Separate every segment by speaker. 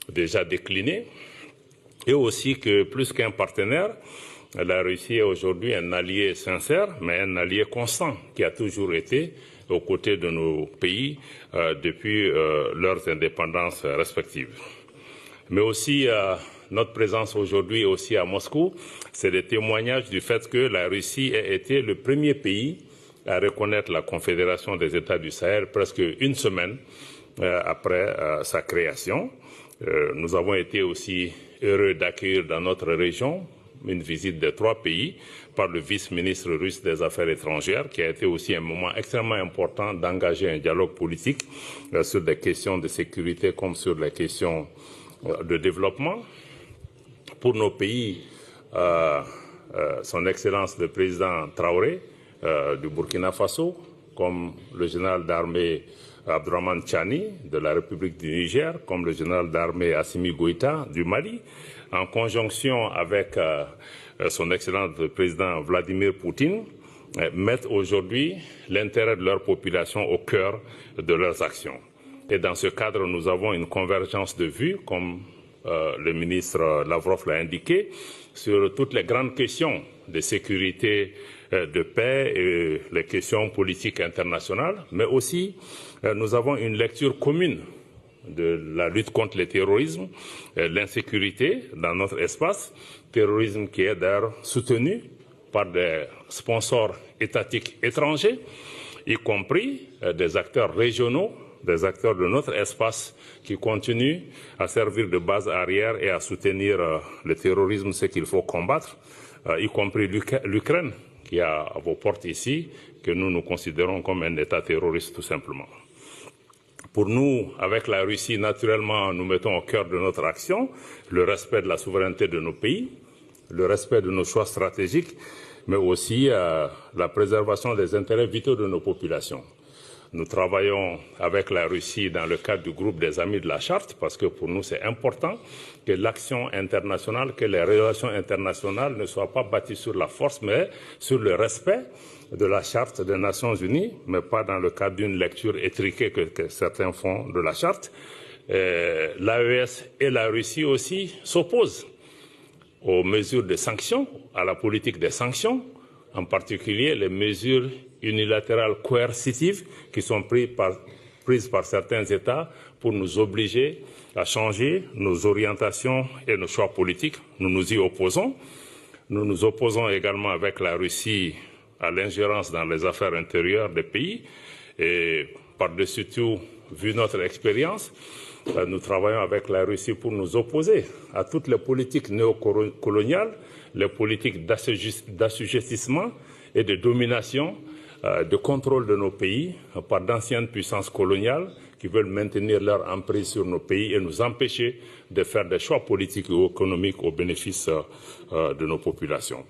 Speaker 1: déjà décliné, et aussi que plus qu'un partenaire, la Russie est aujourd'hui un allié sincère, mais un allié constant qui a toujours été aux côtés de nos pays depuis leurs indépendances respectives. Mais aussi notre présence aujourd'hui aussi à Moscou, c'est le témoignage du fait que la Russie a été le premier pays à reconnaître la Confédération des États du Sahel presque une semaine après sa création. Nous avons été aussi heureux d'accueillir dans notre région une visite de 3 pays par le vice-ministre russe des Affaires étrangères, qui a été aussi un moment extrêmement important d'engager un dialogue politique sur des questions de sécurité comme sur les questions de développement. Pour nos pays, son Excellence le président Traoré du Burkina Faso, comme le général d'armée Abdourahmane Tchani de la République du Niger, comme le général d'armée Assimi Goïta du Mali, en conjonction avec son Excellence le président Vladimir Poutine, mettent aujourd'hui l'intérêt de leur population au cœur de leurs actions. Et dans ce cadre, nous avons une convergence de vues, comme le ministre Lavrov l'a indiqué, sur toutes les grandes questions de sécurité, de paix et les questions politiques internationales, mais aussi nous avons une lecture commune de la lutte contre le terrorisme, l'insécurité dans notre espace, terrorisme qui est d'ailleurs soutenu par des sponsors étatiques étrangers, y compris des acteurs régionaux, des acteurs de notre espace qui continuent à servir de base arrière et à soutenir le terrorisme, ce qu'il faut combattre, y compris l'Ukraine, qui est à vos portes ici, que nous considérons comme un État terroriste tout simplement. Pour nous, avec la Russie, naturellement, nous mettons au cœur de notre action le respect de la souveraineté de nos pays, le respect de nos choix stratégiques, mais aussi la préservation des intérêts vitaux de nos populations. Nous travaillons avec la Russie dans le cadre du groupe des Amis de la Charte, parce que pour nous, c'est important que l'action internationale, que les relations internationales ne soient pas bâties sur la force, mais sur le respect de la Charte des Nations Unies, mais pas dans le cadre d'une lecture étriquée que certains font de la Charte. L'AES et la Russie aussi s'opposent aux mesures de sanctions, à la politique des sanctions, en particulier les mesures unilatérales coercitives qui sont prises par certains États pour nous obliger à changer nos orientations et nos choix politiques. Nous nous y opposons. Nous nous opposons également avec la Russie à l'ingérence dans les affaires intérieures des pays. Et par-dessus tout, vu notre expérience, nous travaillons avec la Russie pour nous opposer à toutes les politiques néocoloniales, les politiques d'assujettissement et de domination, de contrôle de nos pays par d'anciennes puissances coloniales qui veulent maintenir leur emprise sur nos pays et nous empêcher de faire des choix politiques ou économiques au bénéfice de nos populations.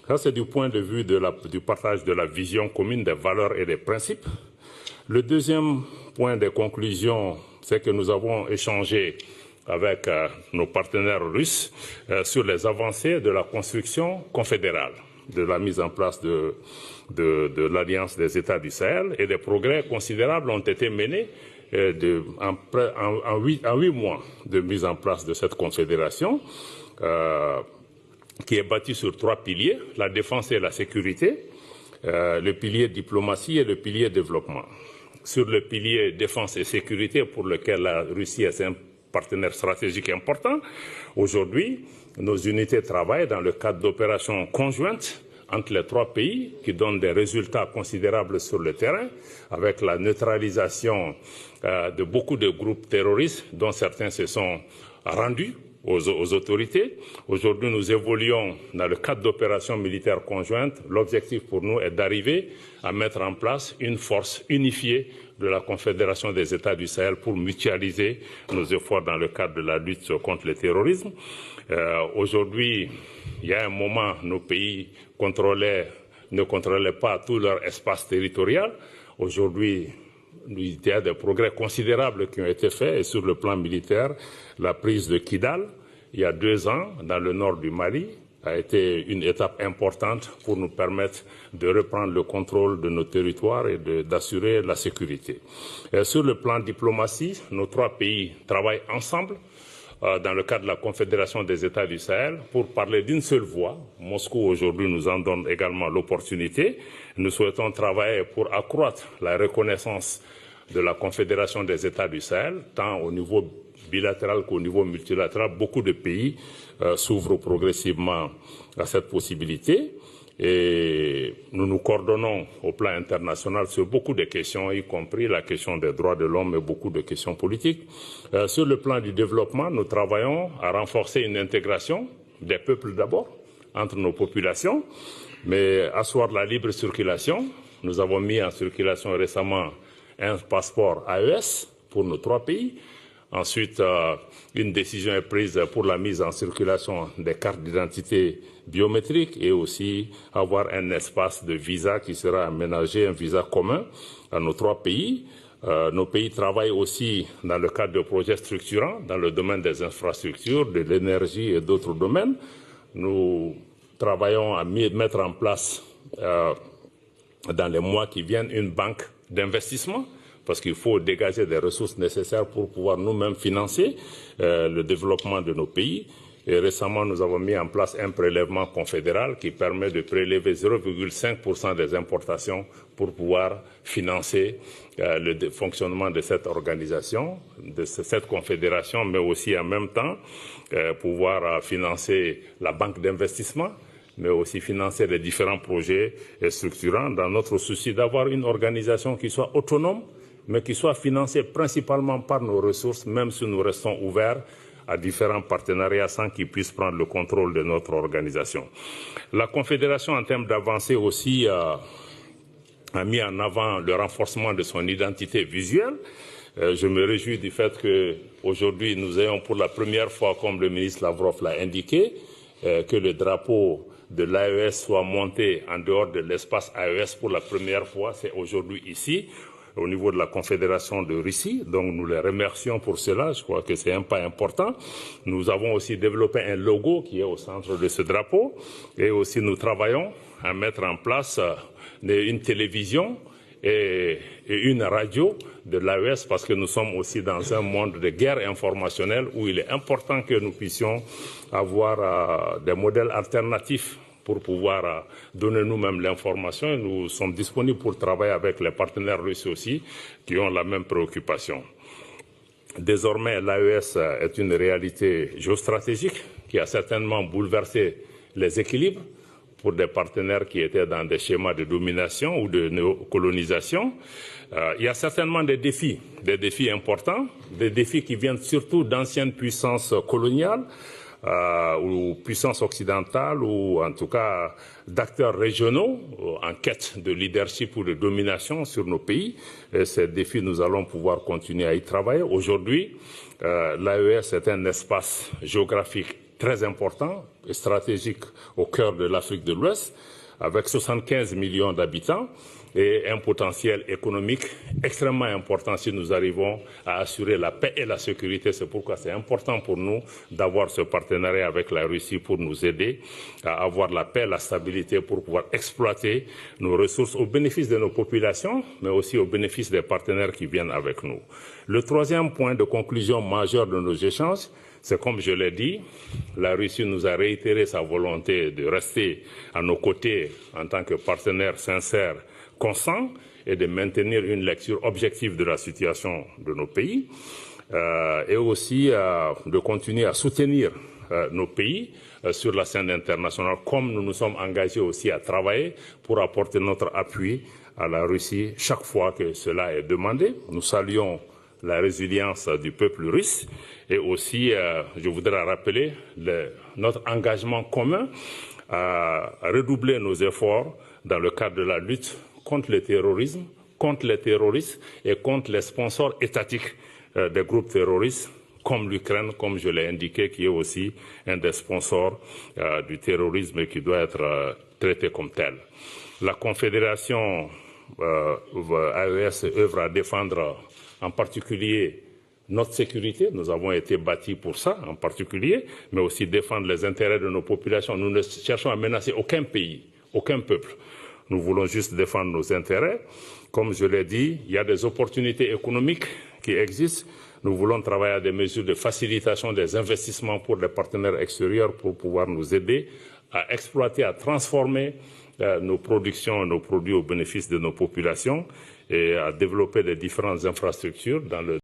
Speaker 1: Ça, c'est du point de vue du partage de la vision commune des valeurs et des principes. Le deuxième point de conclusion, c'est que nous avons échangé avec nos partenaires russes sur les avancées de la construction confédérale, de la mise en place de l'Alliance des États du Sahel, et des progrès considérables ont été menés en 8 mois de mise en place de cette confédération qui est bâtie sur 3 piliers, la défense et la sécurité, le pilier diplomatie et le pilier développement. Sur le pilier défense et sécurité, pour lequel la Russie est un partenaire stratégique important, aujourd'hui, nos unités travaillent dans le cadre d'opérations conjointes entre les 3 pays qui donnent des résultats considérables sur le terrain, avec la neutralisation de beaucoup de groupes terroristes, dont certains se sont rendus aux autorités. Aujourd'hui, nous évoluons dans le cadre d'opérations militaires conjointes. L'objectif pour nous est d'arriver à mettre en place une force unifiée de la Confédération des États du Sahel pour mutualiser nos efforts dans le cadre de la lutte contre le terrorisme. Aujourd'hui, il y a un moment, nos pays ne contrôlaient pas tout leur espace territorial. Aujourd'hui, il y a des progrès considérables qui ont été faits, et sur le plan militaire, la prise de Kidal, il y a 2 ans, dans le nord du Mali, a été une étape importante pour nous permettre de reprendre le contrôle de nos territoires et d'assurer la sécurité. Et sur le plan diplomatie, nos 3 pays travaillent ensemble dans le cadre de la Confédération des États du Sahel pour parler d'une seule voix. Moscou aujourd'hui nous en donne également l'opportunité. Nous souhaitons travailler pour accroître la reconnaissance de la Confédération des États du Sahel, tant au niveau bilatéral qu'au niveau multilatéral. Beaucoup de pays s'ouvrent progressivement à cette possibilité. Et nous nous coordonnons au plan international sur beaucoup de questions, y compris la question des droits de l'homme et beaucoup de questions politiques. Sur le plan du développement, nous travaillons à renforcer une intégration des peuples d'abord, entre nos populations, mais asseoir la libre circulation. Nous avons mis en circulation récemment un passeport AES pour nos 3 pays. Ensuite, une décision est prise pour la mise en circulation des cartes d'identité biométriques et aussi avoir un espace de visa qui sera aménagé, un visa commun à nos 3 pays. Nos pays travaillent aussi dans le cadre de projets structurants dans le domaine des infrastructures, de l'énergie et d'autres domaines. Nous travaillons à mettre en place dans les mois qui viennent une banque d'investissement, parce qu'il faut dégager des ressources nécessaires pour pouvoir nous-mêmes financer le développement de nos pays. Et récemment, nous avons mis en place un prélèvement confédéral qui permet de prélever 0,5% des importations pour pouvoir financer le fonctionnement de cette organisation, de cette confédération, mais aussi en même temps pouvoir financer la banque d'investissement, mais aussi financer les différents projets structurants dans notre souci d'avoir une organisation qui soit autonome, mais qui soit financée principalement par nos ressources, même si nous restons ouverts à différents partenariats sans qu'ils puissent prendre le contrôle de notre organisation. La Confédération, en termes d'avancée aussi, a mis en avant le renforcement de son identité visuelle. Je me réjouis du fait qu'aujourd'hui, nous ayons pour la première fois, comme le ministre Lavrov l'a indiqué, que le drapeau de l'AES soit monté en dehors de l'espace AES pour la première fois. C'est aujourd'hui ici, au niveau de la Confédération de Russie. Donc nous les remercions pour cela. Je crois que c'est un pas important. Nous avons aussi développé un logo qui est au centre de ce drapeau. Et aussi nous travaillons à mettre en place une télévision et une radio de l'AES, parce que nous sommes aussi dans un monde de guerre informationnelle où il est important que nous puissions avoir des modèles alternatifs pour pouvoir donner nous-mêmes l'information. Nous sommes disponibles pour travailler avec les partenaires russes aussi qui ont la même préoccupation. Désormais, l'AES est une réalité géostratégique qui a certainement bouleversé les équilibres pour des partenaires qui étaient dans des schémas de domination ou de néocolonisation. Il y a certainement des défis importants, des défis qui viennent surtout d'anciennes puissances coloniales, ou puissances occidentales, ou en tout cas d'acteurs régionaux en quête de leadership ou de domination sur nos pays. Et ces défis, nous allons pouvoir continuer à y travailler. Aujourd'hui, l'AES est un espace géographique très important et stratégique au cœur de l'Afrique de l'Ouest, avec 75 millions d'habitants et un potentiel économique extrêmement important si nous arrivons à assurer la paix et la sécurité. C'est pourquoi c'est important pour nous d'avoir ce partenariat avec la Russie pour nous aider à avoir la paix, la stabilité, pour pouvoir exploiter nos ressources au bénéfice de nos populations, mais aussi au bénéfice des partenaires qui viennent avec nous. Le troisième point de conclusion majeur de nos échanges, c'est comme je l'ai dit, la Russie nous a réitéré sa volonté de rester à nos côtés en tant que partenaire sincère, constant, et de maintenir une lecture objective de la situation de nos pays, et aussi de continuer à soutenir nos pays sur la scène internationale, comme nous nous sommes engagés aussi à travailler pour apporter notre appui à la Russie chaque fois que cela est demandé. Nous saluons la résilience du peuple russe et aussi, je voudrais rappeler notre engagement commun à redoubler nos efforts dans le cadre de la lutte contre le terrorisme, contre les terroristes et contre les sponsors étatiques des groupes terroristes, comme l'Ukraine, comme je l'ai indiqué, qui est aussi un des sponsors du terrorisme et qui doit être traité comme tel. La Confédération AES œuvre à défendre en particulier notre sécurité. Nous avons été bâtis pour ça en particulier, mais aussi défendre les intérêts de nos populations. Nous ne cherchons à menacer aucun pays, aucun peuple. Nous voulons juste défendre nos intérêts. Comme je l'ai dit, il y a des opportunités économiques qui existent Nous voulons travailler à des mesures de facilitation des investissements pour les partenaires extérieurs pour pouvoir nous aider à exploiter, à transformer nos productions, nos produits au bénéfice de nos populations et à développer les différentes infrastructures dans le